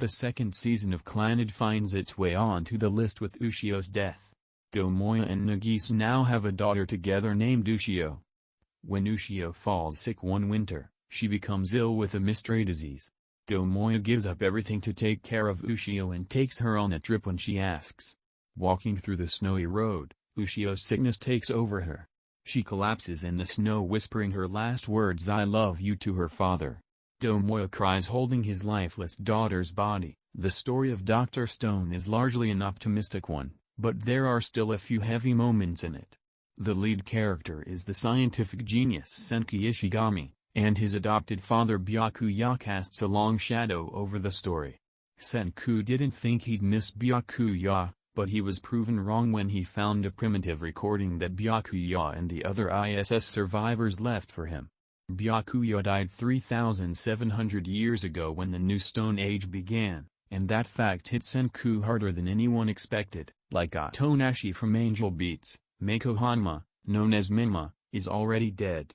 The second season of Clannad finds its way onto the list with Ushio's death. Tomoya and Nagisa now have a daughter together named Ushio. When Ushio falls sick one winter, she becomes ill with a mystery disease. Tomoya gives up everything to take care of Ushio and takes her on a trip when she asks. Walking through the snowy road, Ushio's sickness takes over her. She collapses in the snow whispering her last words "I love you" to her father. Tomoya cries holding his lifeless daughter's body. The story of Dr. Stone is largely an optimistic one, but there are still a few heavy moments in it. The lead character is the scientific genius Senki Ishigami, and his adopted father Byakuya casts a long shadow over the story. Senku didn't think he'd miss Byakuya, but he was proven wrong when he found a primitive recording that Byakuya and the other ISS survivors left for him. Byakuya died 3,700 years ago when the New Stone Age began, and that fact hit Senku harder than anyone expected. Like Atonashi from Angel Beats, Meiko Hanma, known as Menma, is already dead.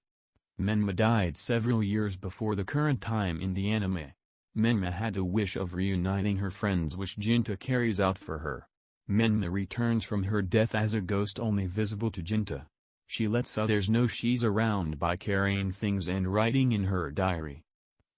Menma died several years before the current time in the anime. Menma had a wish of reuniting her friends which Jinta carries out for her. Menma returns from her death as a ghost only visible to Jinta. She lets others know she's around by carrying things and writing in her diary.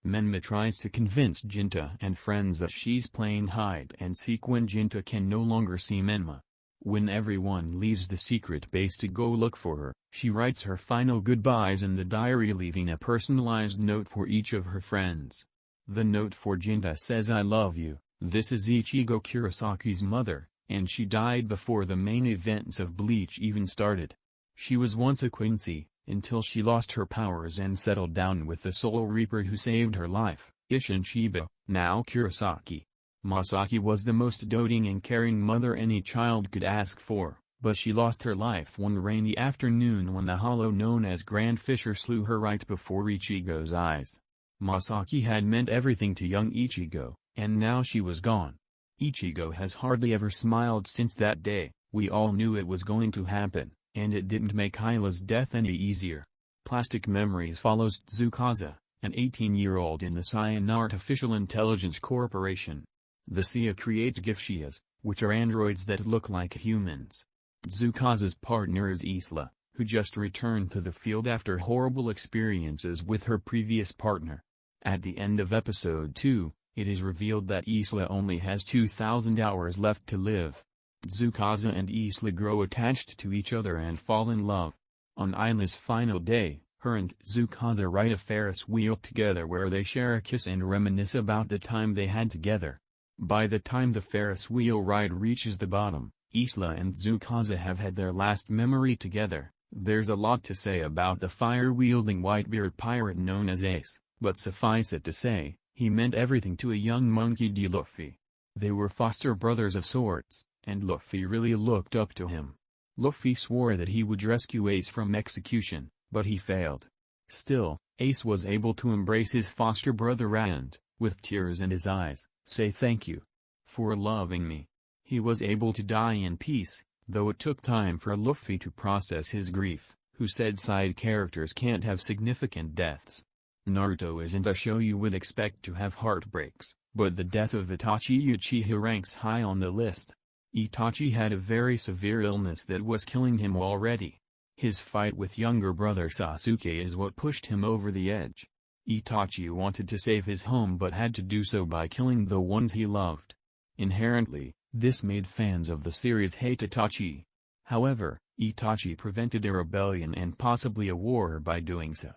Menma tries to convince Jinta and friends that she's playing hide and seek when Jinta can no longer see Menma. When everyone leaves the secret base to go look for her, she writes her final goodbyes in the diary, leaving a personalized note for each of her friends. The note for Jinta says "I love you, this is Ichigo Kurasaki's mother, and she died before the main events of Bleach even started. She was once a Quincy, until she lost her powers and settled down with the Soul Reaper who saved her life, Isshin Shiba, now Kurosaki. Masaki was the most doting and caring mother any child could ask for, but she lost her life one rainy afternoon when the hollow known as Grand Fisher slew her right before Ichigo's eyes. Masaki had meant everything to young Ichigo, and now she was gone. Ichigo has hardly ever smiled since that day. We all knew it was going to happen, and it didn't make Hyla's death any easier. Plastic Memories follows Tsukasa, an 18-year-old in the Cyan Artificial Intelligence Corporation. The CIA creates Gifshias, which are androids that look like humans. Tsukasa's partner is Isla, who just returned to the field after horrible experiences with her previous partner. At the end of episode 2, it is revealed that Isla only has 2,000 hours left to live. Tsukasa and Isla grow attached to each other and fall in love. On Isla's final day, her and Tsukasa ride a Ferris wheel together where they share a kiss and reminisce about the time they had together. By the time the Ferris wheel ride reaches the bottom, Isla and Tsukasa have had their last memory together. There's a lot to say about the fire-wielding Whitebeard pirate known as Ace, but suffice it to say, he meant everything to a young monkey D. Luffy. They were foster brothers of sorts, and Luffy really looked up to him. Luffy swore that he would rescue Ace from execution, but he failed. Still, Ace was able to embrace his foster brother and, with tears in his eyes, say thank you for loving me. He was able to die in peace, though it took time for Luffy to process his grief, who said side characters can't have significant deaths. Naruto isn't a show you would expect to have heartbreaks, but the death of Itachi Uchiha ranks high on the list. Itachi had a very severe illness that was killing him already. His fight with younger brother Sasuke is what pushed him over the edge. Itachi wanted to save his home but had to do so by killing the ones he loved. Inherently, this made fans of the series hate Itachi. However, Itachi prevented a rebellion and possibly a war by doing so.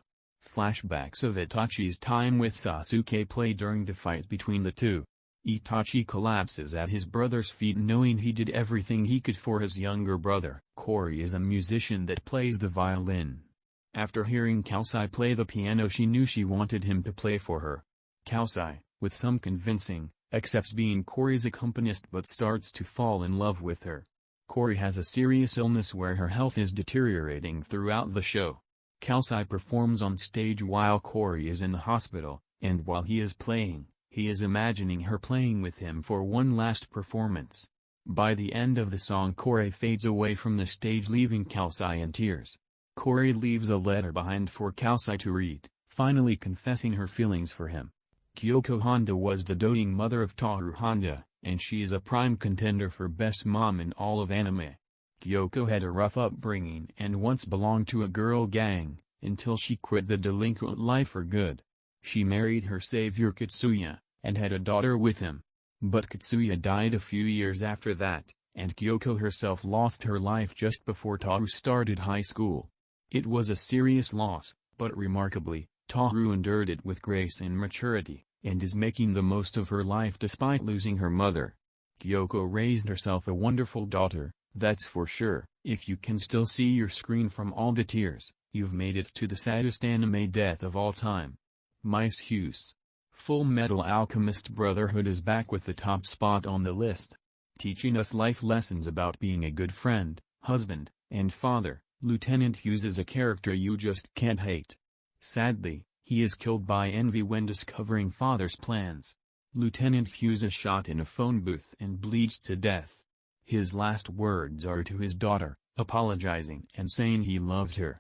Flashbacks of Itachi's time with Sasuke play during the fight between the two. Itachi collapses at his brother's feet knowing he did everything he could for his younger brother. Kaori is a musician that plays the violin. After hearing Kaosai play the piano, she knew she wanted him to play for her. Kaosai, with some convincing, accepts being Kaori's accompanist but starts to fall in love with her. Kaori has a serious illness where her health is deteriorating throughout the show. Kaosai performs on stage while Kaori is in the hospital, and while he is playing, he is imagining her playing with him for one last performance. By the end of the song, Kaori fades away from the stage leaving Kaosai in tears. Kaori leaves a letter behind for Kaosai to read, finally confessing her feelings for him. Kyoko Honda was the doting mother of Toru Honda, and she is a prime contender for best mom in all of anime. Kyoko had a rough upbringing and once belonged to a girl gang, until she quit the delinquent life for good. She married her savior Katsuya, and had a daughter with him. But Katsuya died a few years after that, and Kyoko herself lost her life just before Toru started high school. It was a serious loss, but remarkably, Toru endured it with grace and maturity, and is making the most of her life despite losing her mother. Kyoko raised herself a wonderful daughter, that's for sure. If you can still see your screen from all the tears, you've made it to the saddest anime death of all time. Maes Hughes. Fullmetal Alchemist Brotherhood is back with the top spot on the list. Teaching us life lessons about being a good friend, husband, and father, Lieutenant Hughes is a character you just can't hate. Sadly, he is killed by envy when discovering father's plans. Lieutenant Hughes is shot in a phone booth and bleeds to death. His last words are to his daughter, apologizing and saying he loves her,